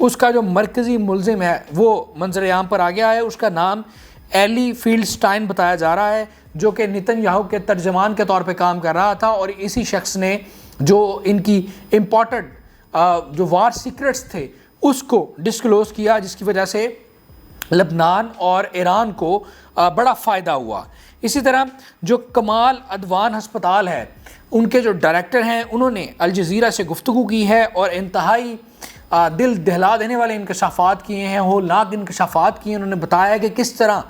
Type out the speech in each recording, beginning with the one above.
اس کا جو مرکزی ملزم ہے وہ منظر عام پر آ گیا ہے. اس کا نام ایلی فیلڈسٹائن بتایا جا رہا ہے جو کہ نتن یاہو کے ترجمان کے طور پہ کام کر رہا تھا, اور اسی شخص نے جو ان کی امپورٹڈ جو وار سیکرٹس تھے اس کو ڈسکلوز کیا, جس کی وجہ سے لبنان اور ایران کو بڑا فائدہ ہوا. اسی طرح جو کمال عدوان ہسپتال ہے ان کے جو ڈائریکٹر ہیں انہوں نے الجزیرہ سے گفتگو کی ہے اور انتہائی دل دہلا دینے والے انکشافات کیے ہیں, ہولناک انکشافات کیے ہیں. انہوں نے بتایا کہ کس طرح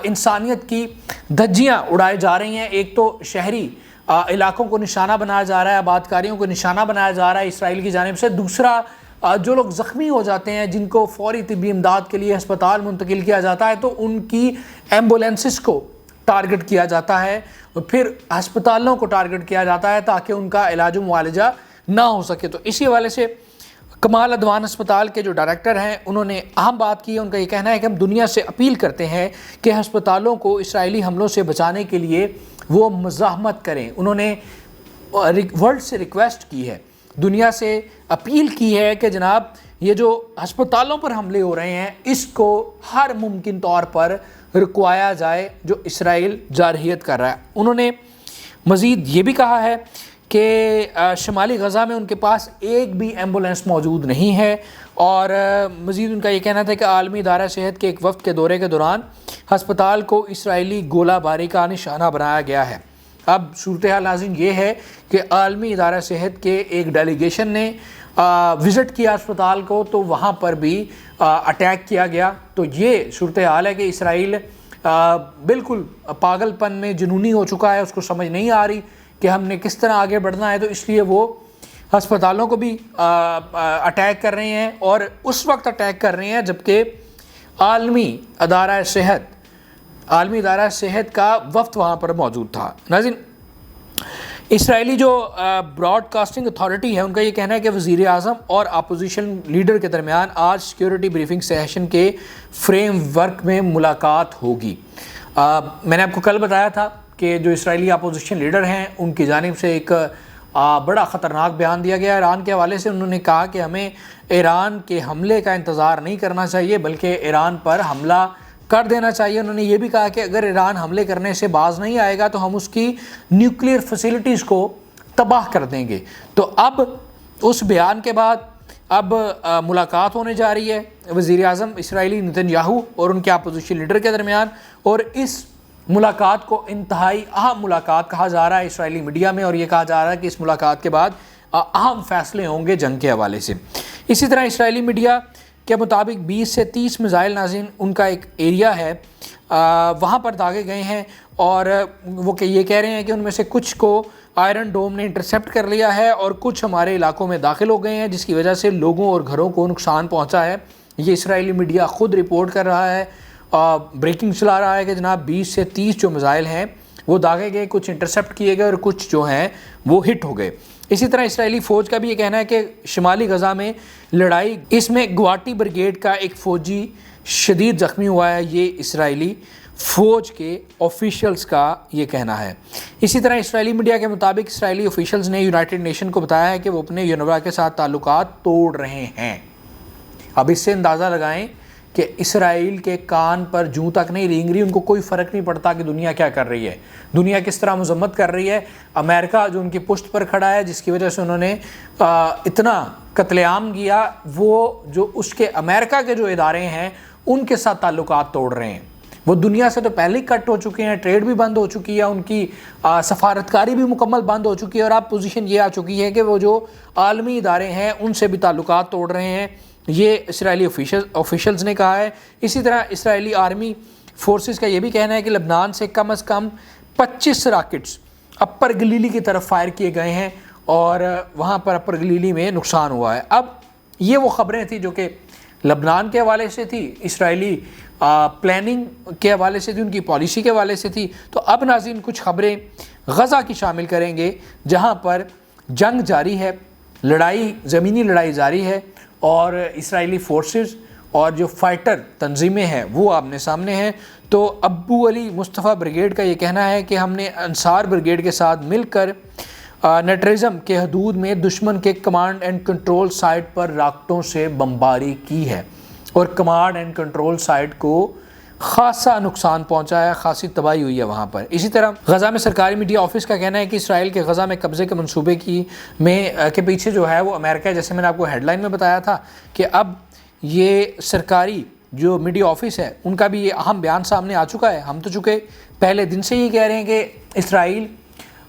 انسانیت کی دھجیاں اڑائی جا رہی ہیں. ایک تو شہری علاقوں کو نشانہ بنایا جا رہا ہے, آبادکاریوں کو نشانہ بنایا جا رہا ہے اسرائیل کی جانب سے. دوسرا جو لوگ زخمی ہو جاتے ہیں جن کو فوری طبی امداد کے لیے ہسپتال منتقل کیا جاتا ہے تو ان کی ایمبولینسز کو ٹارگٹ کیا جاتا ہے, اور پھر ہسپتالوں کو ٹارگٹ کیا جاتا ہے تاکہ ان کا علاج و معالجہ نہ ہو سکے. تو اسی حوالے سے کمال عدوان ہسپتال کے جو ڈائریکٹر ہیں انہوں نے اہم بات کی ہے. ان کا یہ کہنا ہے کہ ہم دنیا سے اپیل کرتے ہیں کہ ہسپتالوں کو اسرائیلی حملوں سے بچانے کے لیے وہ مزاحمت کریں. انہوں نے ورلڈ سے ریکویسٹ کی ہے, دنیا سے اپیل کی ہے کہ جناب یہ جو ہسپتالوں پر حملے ہو رہے ہیں اس کو ہر ممکن طور پر رکوایا جائے جو اسرائیل جارحیت کر رہا ہے. انہوں نے مزید یہ بھی کہا ہے کہ شمالی غزہ میں ان کے پاس ایک بھی ایمبولینس موجود نہیں ہے, اور مزید ان کا یہ کہنا تھا کہ عالمی ادارہ صحت کے ایک وفد کے دورے کے دوران ہسپتال کو اسرائیلی گولہ باری کا نشانہ بنایا گیا ہے. اب صورتحال ناظرین یہ ہے کہ عالمی ادارہ صحت کے ایک ڈیلیگیشن نے وزٹ کیا اسپتال کو تو وہاں پر بھی اٹیک کیا گیا. تو یہ صورتحال ہے کہ اسرائیل بالکل پاگل پن میں جنونی ہو چکا ہے, اس کو سمجھ نہیں آ رہی کہ ہم نے کس طرح آگے بڑھنا ہے, تو اس لیے وہ ہسپتالوں کو بھی اٹیک کر رہے ہیں, اور اس وقت اٹیک کر رہے ہیں جبکہ عالمی ادارہ صحت کا وفد وہاں پر موجود تھا. ناظرین, اسرائیلی جو براڈ کاسٹنگ اتھارٹی ہے ان کا یہ کہنا ہے کہ وزیر اعظم اور اپوزیشن لیڈر کے درمیان آج سیکیورٹی بریفنگ سیشن کے فریم ورک میں ملاقات ہوگی. میں نے آپ کو کل بتایا تھا کہ جو اسرائیلی اپوزیشن لیڈر ہیں ان کی جانب سے ایک بڑا خطرناک بیان دیا گیا ایران کے حوالے سے. انہوں نے کہا کہ ہمیں ایران کے حملے کا انتظار نہیں کرنا چاہیے بلکہ ایران پر حملہ کر دینا چاہیے. انہوں نے یہ بھی کہا کہ اگر ایران حملے کرنے سے باز نہیں آئے گا تو ہم اس کی نیوکلیئر فیسلٹیز کو تباہ کر دیں گے. تو اب اس بیان کے بعد اب ملاقات ہونے جا رہی ہے وزیر اعظم اسرائیلی نتن یاہو اور ان کے اپوزیشن لیڈر کے درمیان, اور اس ملاقات کو انتہائی اہم ملاقات کہا جا رہا ہے اسرائیلی میڈیا میں, اور یہ کہا جا رہا ہے کہ اس ملاقات کے بعد اہم فیصلے ہوں گے جنگ کے حوالے سے. اسی طرح اسرائیلی میڈیا کے مطابق 20 سے 30 میزائل ناظرین ان کا ایک ایریا ہے وہاں پر داغے گئے ہیں, اور وہ یہ کہہ رہے ہیں کہ ان میں سے کچھ کو آئرن ڈوم نے انٹرسیپٹ کر لیا ہے اور کچھ ہمارے علاقوں میں داخل ہو گئے ہیں جس کی وجہ سے لوگوں اور گھروں کو نقصان پہنچا ہے. یہ اسرائیلی میڈیا خود رپورٹ کر رہا ہے, بریکنگ چلا رہا ہے کہ جناب 20 سے 30 جو میزائل ہیں وہ داغے گئے, کچھ انٹرسیپٹ کیے گئے اور کچھ جو ہیں وہ ہٹ ہو گئے. اسی طرح اسرائیلی فوج کا بھی یہ کہنا ہے کہ شمالی غزہ میں لڑائی, اس میں گواٹی بریگیڈ کا ایک فوجی شدید زخمی ہوا ہے. یہ اسرائیلی فوج کے آفیشلز کا یہ کہنا ہے. اسی طرح اسرائیلی میڈیا کے مطابق اسرائیلی آفیشلز نے یونائٹڈ نیشن کو بتایا ہے کہ وہ اپنے یونروا کے ساتھ تعلقات توڑ رہے ہیں. اب اس سے اندازہ لگائیں کہ اسرائیل کے کان پر جوں تک نہیں رینگ رہی, ان کو کوئی فرق نہیں پڑتا کہ دنیا کیا کر رہی ہے, دنیا کس طرح مذمت کر رہی ہے. امریکہ جو ان کی پشت پر کھڑا ہے جس کی وجہ سے انہوں نے اتنا قتل عام کیا, وہ جو اس کے امریکہ کے جو ادارے ہیں ان کے ساتھ تعلقات توڑ رہے ہیں. وہ دنیا سے تو پہلے ہی کٹ ہو چکے ہیں, ٹریڈ بھی بند ہو چکی ہے, ان کی سفارتکاری بھی مکمل بند ہو چکی ہے, اور اب پوزیشن یہ آ چکی ہے کہ وہ جو عالمی ادارے ہیں ان سے بھی تعلقات توڑ رہے ہیں. یہ اسرائیلی آفیشلز نے کہا ہے. اسی طرح اسرائیلی آرمی فورسز کا یہ بھی کہنا ہے کہ لبنان سے کم از کم 25 راکٹس اپر گلیلی کی طرف فائر کیے گئے ہیں اور وہاں پر اپر گلیلی میں نقصان ہوا ہے. اب یہ وہ خبریں تھیں جو کہ لبنان کے حوالے سے تھی, اسرائیلی پلاننگ کے حوالے سے تھی, ان کی پالیسی کے حوالے سے تھی. تو اب ناظرین کچھ خبریں غزہ کی شامل کریں گے جہاں پر جنگ جاری ہے, لڑائی, زمینی لڑائی جاری ہے, اور اسرائیلی فورسز اور جو فائٹر تنظیمیں ہیں وہ آمنے سامنے ہیں. تو ابو علی مصطفیٰ بریگیڈ کا یہ کہنا ہے کہ ہم نے انصار بریگیڈ کے ساتھ مل کر نیٹرزم کے حدود میں دشمن کے کمانڈ اینڈ کنٹرول سائٹ پر راکٹوں سے بمباری کی ہے اور کمانڈ اینڈ کنٹرول سائٹ کو خاصا نقصان پہنچا ہے، خاصی تباہی ہوئی ہے وہاں پر۔ اسی طرح غزہ میں سرکاری میڈیا آفس کا کہنا ہے کہ اسرائیل کے غزہ میں قبضے کے منصوبے کے پیچھے جو ہے وہ امریکہ ہے، جیسے میں نے آپ کو ہیڈ لائن میں بتایا تھا کہ اب یہ سرکاری جو میڈیا آفس ہے ان کا بھی یہ اہم بیان سامنے آ چکا ہے۔ ہم تو چونکہ پہلے دن سے یہ کہہ رہے ہیں کہ اسرائیل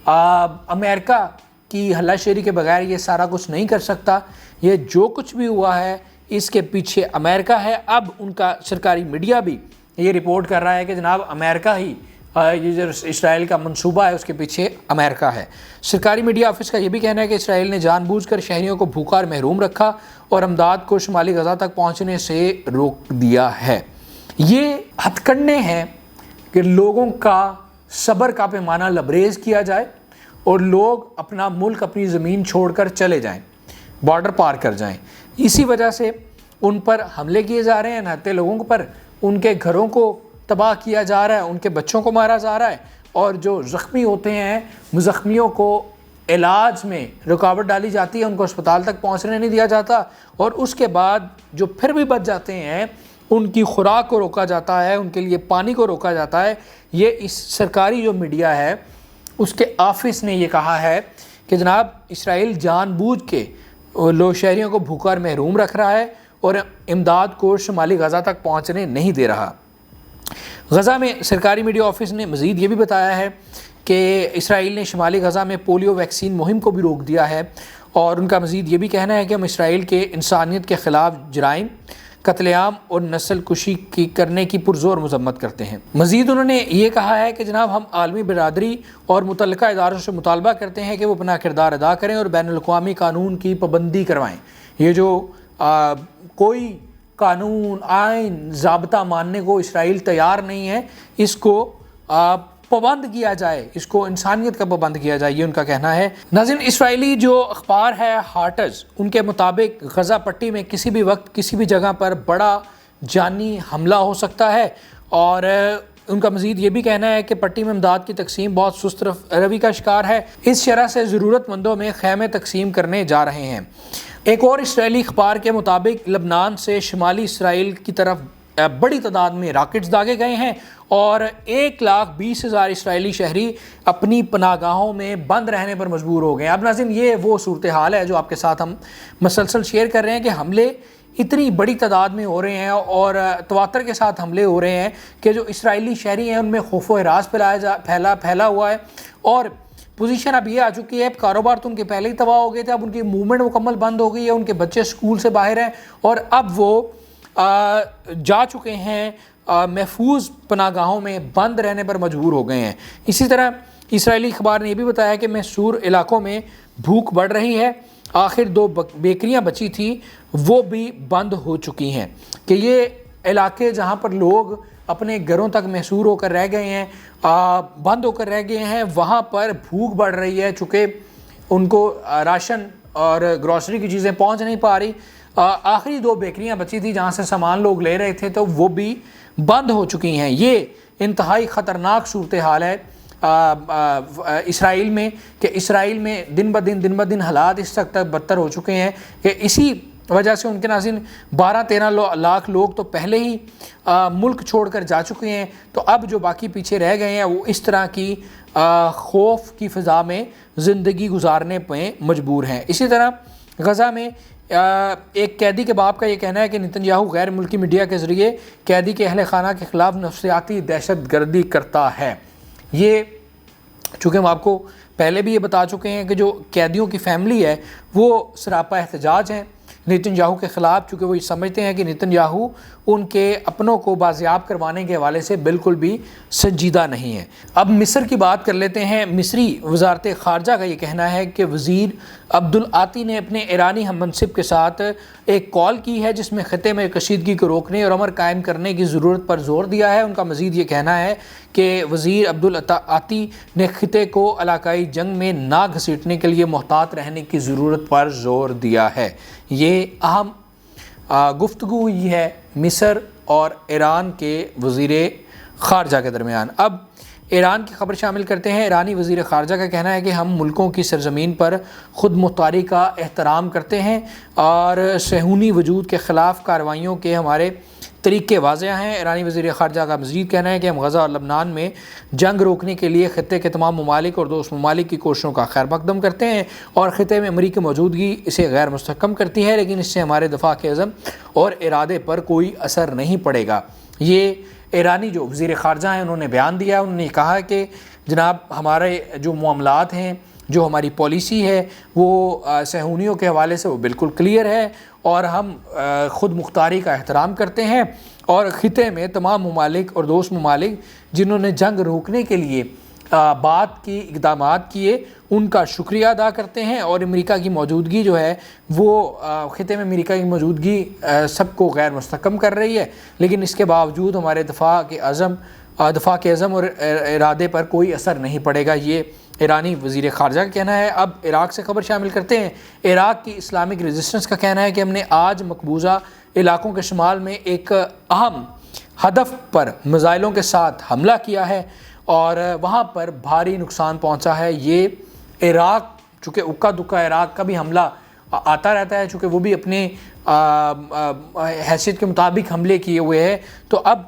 امریکہ کی ہلا شیری کے بغیر یہ سارا کچھ نہیں کر سکتا، یہ جو کچھ بھی ہوا ہے اس کے پیچھے امریکہ ہے۔ اب ان کا سرکاری میڈیا بھی یہ رپورٹ کر رہا ہے کہ جناب امریکہ ہی یہ جو اسرائیل کا منصوبہ ہے اس کے پیچھے امریکہ ہے۔ سرکاری میڈیا آفس کا یہ بھی کہنا ہے کہ اسرائیل نے جان بوجھ کر شہریوں کو بھوکا اور محروم رکھا اور امداد کو شمالی غزہ تک پہنچنے سے روک دیا ہے۔ یہ ہتھ کنڈے ہیں کہ لوگوں کا صبر کا پیمانہ لبریز کیا جائے اور لوگ اپنا ملک، اپنی زمین چھوڑ کر چلے جائیں، بارڈر پار کر جائیں۔ اسی وجہ سے ان پر حملے کیے جا رہے ہیں، نہتے لوگوں پر، ان کے گھروں کو تباہ کیا جا رہا ہے، ان کے بچوں کو مارا جا رہا ہے، اور جو زخمی ہوتے ہیں زخمیوں کو علاج میں رکاوٹ ڈالی جاتی ہے، ان کو اسپتال تک پہنچنے نہیں دیا جاتا، اور اس کے بعد جو پھر بھی بچ جاتے ہیں ان کی خوراک کو روکا جاتا ہے، ان کے لیے پانی کو روکا جاتا ہے۔ یہ اس سرکاری جو میڈیا ہے اس کے آفس نے یہ کہا ہے کہ جناب اسرائیل جان بوجھ کے لوگ شہریوں کو بھوکا اور محروم رکھ رہا ہے اور امداد کو شمالی غزہ تک پہنچنے نہیں دے رہا۔ غزہ میں سرکاری میڈیا آفس نے مزید یہ بھی بتایا ہے کہ اسرائیل نے شمالی غزہ میں پولیو ویکسین مہم کو بھی روک دیا ہے، اور ان کا مزید یہ بھی کہنا ہے کہ ہم اسرائیل کے انسانیت کے خلاف جرائم، قتل عام اور نسل کشی کرنے کی پرزور مذمت کرتے ہیں۔ مزید انہوں نے یہ کہا ہے کہ جناب ہم عالمی برادری اور متعلقہ اداروں سے مطالبہ کرتے ہیں کہ وہ اپنا کردار ادا کریں اور بین الاقوامی قانون کی پابندی کروائیں۔ یہ جو کوئی قانون، آئین، ضابطہ ماننے کو اسرائیل تیار نہیں ہے، اس کو پابند کیا جائے، اس کو انسانیت کا پابند کیا جائے، یہ ان کا کہنا ہے۔ ناظرین، اسرائیلی جو اخبار ہے ہارٹز، ان کے مطابق غزہ پٹی میں کسی بھی وقت کسی بھی جگہ پر بڑا جانی حملہ ہو سکتا ہے، اور ان کا مزید یہ بھی کہنا ہے کہ پٹی میں امداد کی تقسیم بہت سست روی کا شکار ہے، اس شرح سے ضرورت مندوں میں خیمے تقسیم کرنے جا رہے ہیں۔ ایک اور اسرائیلی اخبار کے مطابق لبنان سے شمالی اسرائیل کی طرف بڑی تعداد میں راکٹس داغے گئے ہیں اور 1,20,000 اسرائیلی شہری اپنی پناہ گاہوں میں بند رہنے پر مجبور ہو گئے ہیں۔ اب ناظرین، یہ وہ صورتحال ہے جو آپ کے ساتھ ہم مسلسل شیئر کر رہے ہیں کہ حملے اتنی بڑی تعداد میں ہو رہے ہیں اور تواتر کے ساتھ حملے ہو رہے ہیں کہ جو اسرائیلی شہری ہیں ان میں خوف و ہراس پھیلا ہوا ہے، اور پوزیشن اب یہ آ چکی ہے، کاروبار تو ان کے پہلے ہی تباہ ہو گئے تھے، اب ان کی موومنٹ مکمل بند ہو گئی ہے، ان کے بچے سکول سے باہر ہیں اور اب وہ جا چکے ہیں محفوظ پناہ گاہوں میں، بند رہنے پر مجبور ہو گئے ہیں۔ اسی طرح اسرائیلی اخبار نے یہ بھی بتایا کہ محصور علاقوں میں بھوک بڑھ رہی ہے، آخر 2 بیکریاں بچی تھیں وہ بھی بند ہو چکی ہیں، کہ یہ علاقے جہاں پر لوگ اپنے گھروں تک محصور ہو کر رہ گئے ہیں، بند ہو کر رہ گئے ہیں، وہاں پر بھوک بڑھ رہی ہے، چونکہ ان کو راشن اور گروسری کی چیزیں پہنچ نہیں پا رہی۔ آخری 2 بیکریاں بچی تھی جہاں سے سامان لوگ لے رہے تھے تو وہ بھی بند ہو چکی ہیں۔ یہ انتہائی خطرناک صورتحال ہے اسرائیل میں، کہ اسرائیل میں دن بدن حالات اس تک بدتر ہو چکے ہیں کہ اسی وجہ سے ان کے ناظرین 12-13 لاکھ لوگ تو پہلے ہی ملک چھوڑ کر جا چکے ہیں، تو اب جو باقی پیچھے رہ گئے ہیں وہ اس طرح کی خوف کی فضا میں زندگی گزارنے پہ مجبور ہیں۔ اسی طرح غزہ میں ایک قیدی کے باپ کا یہ کہنا ہے کہ نتن یاہو غیر ملکی میڈیا کے ذریعے قیدی کے اہل خانہ کے خلاف نفسیاتی دہشت گردی کرتا ہے۔ یہ چونکہ ہم آپ کو پہلے بھی یہ بتا چکے ہیں کہ جو قیدیوں کی فیملی ہے وہ سراپا احتجاج ہیں نتن یاہو کے خلاف، چونکہ وہ یہ سمجھتے ہیں کہ نتن یاہو ان کے اپنوں کو بازیاب کروانے کے حوالے سے بالکل بھی سنجیدہ نہیں ہے۔ اب مصر کی بات کر لیتے ہیں۔ مصری وزارت خارجہ کا یہ کہنا ہے کہ وزیر عبدالعاطی نے اپنے ایرانی ہم منصب کے ساتھ ایک کال کی ہے جس میں خطے میں کشیدگی کو روکنے اور امن قائم کرنے کی ضرورت پر زور دیا ہے۔ ان کا مزید یہ کہنا ہے کہ وزیر عبدالعاطی نے خطے کو علاقائی جنگ میں نہ گھسیٹنے کے لیے محتاط رہنے کی ضرورت پر زور دیا ہے۔ یہ اہم گفتگو ہوئی ہے مصر اور ایران کے وزیر خارجہ کے درمیان۔ اب ایران کی خبر شامل کرتے ہیں۔ ایرانی وزیر خارجہ کا کہنا ہے کہ ہم ملکوں کی سرزمین پر خود مختاری کا احترام کرتے ہیں اور صہیونی وجود کے خلاف کارروائیوں کے ہمارے طریقے واضح ہیں۔ ایرانی وزیر خارجہ کا مزید کہنا ہے کہ ہم غزہ اور لبنان میں جنگ روکنے کے لیے خطے کے تمام ممالک اور دوست ممالک کی کوششوں کا خیر مقدم کرتے ہیں اور خطے میں امریکی موجودگی اسے غیر مستحکم کرتی ہے، لیکن اس سے ہمارے دفاع کے عزم اور ارادے پر کوئی اثر نہیں پڑے گا۔ یہ ایرانی جو وزیر خارجہ ہیں انہوں نے بیان دیا، انہوں نے کہا کہ جناب ہمارے جو معاملات ہیں، جو ہماری پالیسی ہے وہ صہیونیوں کے حوالے سے وہ بالکل کلیئر ہے اور ہم خود مختاری کا احترام کرتے ہیں اور خطے میں تمام ممالک اور دوست ممالک جنہوں نے جنگ روکنے کے لیے بات کی، اقدامات کیے، ان کا شکریہ ادا کرتے ہیں اور امریکہ کی موجودگی جو ہے وہ خطے میں امریکہ کی موجودگی سب کو غیر مستحکم کر رہی ہے، لیکن اس کے باوجود ہمارے دفاع کے عزم اور ارادے پر کوئی اثر نہیں پڑے گا۔ یہ ایرانی وزیر خارجہ کا کہنا ہے۔ اب عراق سے خبر شامل کرتے ہیں۔ عراق کی اسلامک ریزسٹنس کا کہنا ہے کہ ہم نے آج مقبوضہ علاقوں کے شمال میں ایک اہم ہدف پر میزائلوں کے ساتھ حملہ کیا ہے اور وہاں پر بھاری نقصان پہنچا ہے۔ یہ عراق چونکہ اکا دکا عراق کا بھی حملہ آتا رہتا ہے، چونکہ وہ بھی اپنے حیثیت کے مطابق حملے کیے ہوئے ہیں، تو اب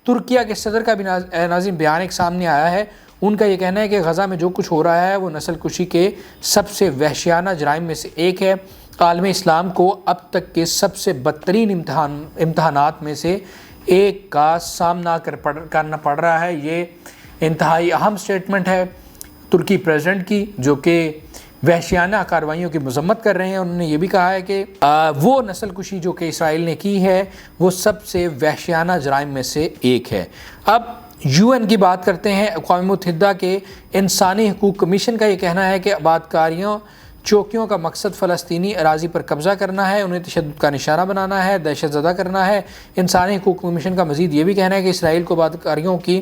ترکیہ کے صدر کا بھی ناظرین بیان ایک سامنے آیا ہے۔ ان کا یہ کہنا ہے کہ غزہ میں جو کچھ ہو رہا ہے وہ نسل کشی کے سب سے وحشیانہ جرائم میں سے ایک ہے۔ عالم اسلام کو اب تک کے سب سے بدترین امتحانات میں سے ایک کا سامنا کرنا پڑ رہا ہے۔ یہ انتہائی اہم سٹیٹمنٹ ہے ترکی پریزیڈنٹ کی، جو کہ وحشیانہ کارروائیوں کی مذمت کر رہے ہیں۔ انہوں نے یہ بھی کہا ہے کہ وہ نسل کشی جو کہ اسرائیل نے کی ہے وہ سب سے وحشیانہ جرائم میں سے ایک ہے۔ اب UN کی بات کرتے ہیں۔ اقوام متحدہ کے انسانی حقوق کمیشن کا یہ کہنا ہے کہ آبادکاریوں چوکیوں کا مقصد فلسطینی اراضی پر قبضہ کرنا ہے، انہیں تشدد کا نشانہ بنانا ہے، دہشت زدہ کرنا ہے۔ انسانی حقوق کمیشن کا مزید یہ بھی کہنا ہے کہ اسرائیل کو آبادکاریوں کی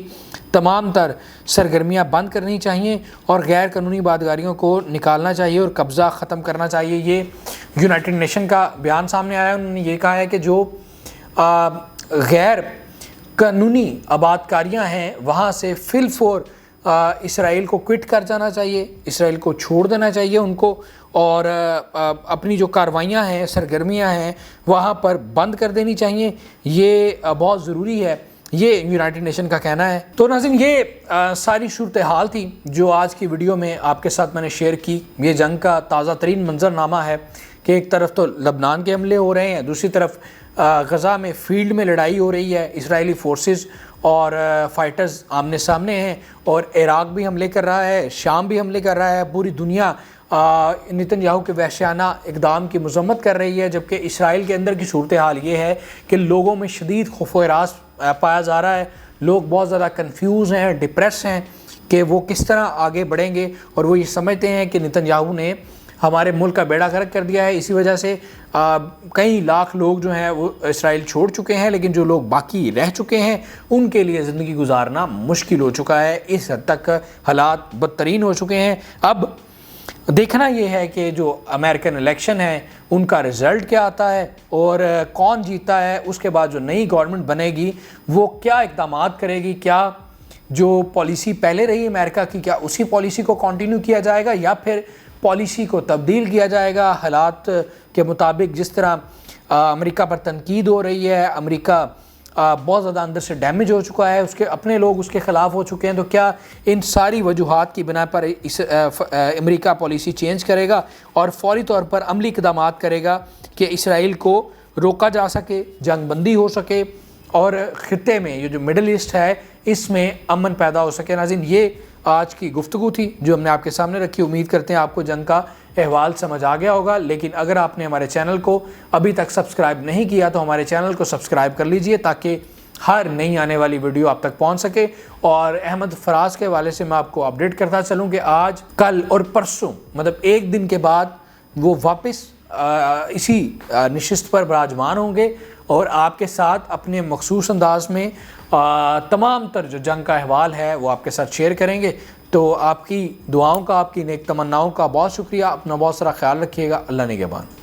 تمام تر سرگرمیاں بند کرنی چاہیے اور غیر قانونی آبادکاریوں کو نکالنا چاہیے اور قبضہ ختم کرنا چاہیے۔ یہ یونائٹڈ نیشن کا بیان سامنے آیا، انہوں نے یہ کہا ہے کہ جو غیر قانونی آبادکاریاں ہیں وہاں سے فی الفور اسرائیل کو کوئٹ کر جانا چاہیے، اسرائیل کو چھوڑ دینا چاہیے ان کو، اور اپنی جو کاروائیاں ہیں، سرگرمیاں ہیں وہاں پر بند کر دینی چاہیے۔ یہ بہت ضروری ہے، یہ یونائٹڈ نیشن کا کہنا ہے۔ تو ناظرین یہ ساری صورتحال تھی جو آج کی ویڈیو میں آپ کے ساتھ میں نے شیئر کی۔ یہ جنگ کا تازہ ترین منظرنامہ ہے کہ ایک طرف تو لبنان کے حملے ہو رہے ہیں، دوسری طرف غزہ میں فیلڈ میں لڑائی ہو رہی ہے، اسرائیلی فورسز اور فائٹرز آمنے سامنے ہیں، اور عراق بھی حملے کر رہا ہے، شام بھی حملے کر رہا ہے، پوری دنیا نتن یاہو کے وحشیانہ اقدام کی مذمت کر رہی ہے، جبکہ اسرائیل کے اندر کی صورتحال یہ ہے کہ لوگوں میں شدید خوف و ہراس پایا جا رہا ہے۔ لوگ بہت زیادہ کنفیوز ہیں، ڈپریس ہیں کہ وہ کس طرح آگے بڑھیں گے، اور وہ یہ سمجھتے ہیں کہ نتن یاہو نے ہمارے ملک کا بیڑا غرق کر دیا ہے۔ اسی وجہ سے کئی لاکھ لوگ جو ہیں وہ اسرائیل چھوڑ چکے ہیں، لیکن جو لوگ باقی رہ چکے ہیں ان کے لیے زندگی گزارنا مشکل ہو چکا ہے۔ اس حد تک حالات بدترین ہو چکے ہیں۔ اب دیکھنا یہ ہے کہ جو امریکن الیکشن ہے ان کا رزلٹ کیا آتا ہے اور کون جیتا ہے، اس کے بعد جو نئی گورنمنٹ بنے گی وہ کیا اقدامات کرے گی، کیا جو پالیسی پہلے رہی امریکہ کی کیا اسی پالیسی کو کنٹینیو کیا جائے گا یا پھر پالیسی کو تبدیل کیا جائے گا حالات کے مطابق۔ جس طرح امریکہ پر تنقید ہو رہی ہے، امریکہ بہت زیادہ اندر سے ڈیمیج ہو چکا ہے، اس کے اپنے لوگ اس کے خلاف ہو چکے ہیں، تو کیا ان ساری وجوہات کی بنا پر امریکہ پالیسی چینج کرے گا اور فوری طور پر عملی اقدامات کرے گا کہ اسرائیل کو روکا جا سکے، جنگ بندی ہو سکے اور خطے میں یہ جو مڈل ایسٹ ہے اس میں امن پیدا ہو سکے۔ ناظرین یہ آج کی گفتگو تھی جو ہم نے آپ کے سامنے رکھی۔ امید کرتے ہیں آپ کو جنگ کا احوال سمجھ آ گیا ہوگا، لیکن اگر آپ نے ہمارے چینل کو ابھی تک سبسکرائب نہیں کیا تو ہمارے چینل کو سبسکرائب کر لیجئے تاکہ ہر نئی آنے والی ویڈیو آپ تک پہنچ سکے۔ اور احمد فراز کے حوالے سے میں آپ کو اپڈیٹ کرتا چلوں کہ آج، کل اور پرسوں مطلب ایک دن کے بعد وہ واپس اسی نشست پر براجمان ہوں گے اور آپ کے ساتھ اپنے مخصوص انداز میں تمام تر جو جنگ کا احوال ہے وہ آپ کے ساتھ شیئر کریں گے۔ تو آپ کی دعاؤں کا، آپ کی نیک تمناؤں کا بہت شکریہ۔ اپنا بہت سارا خیال رکھیے گا۔ اللہ نگہبان۔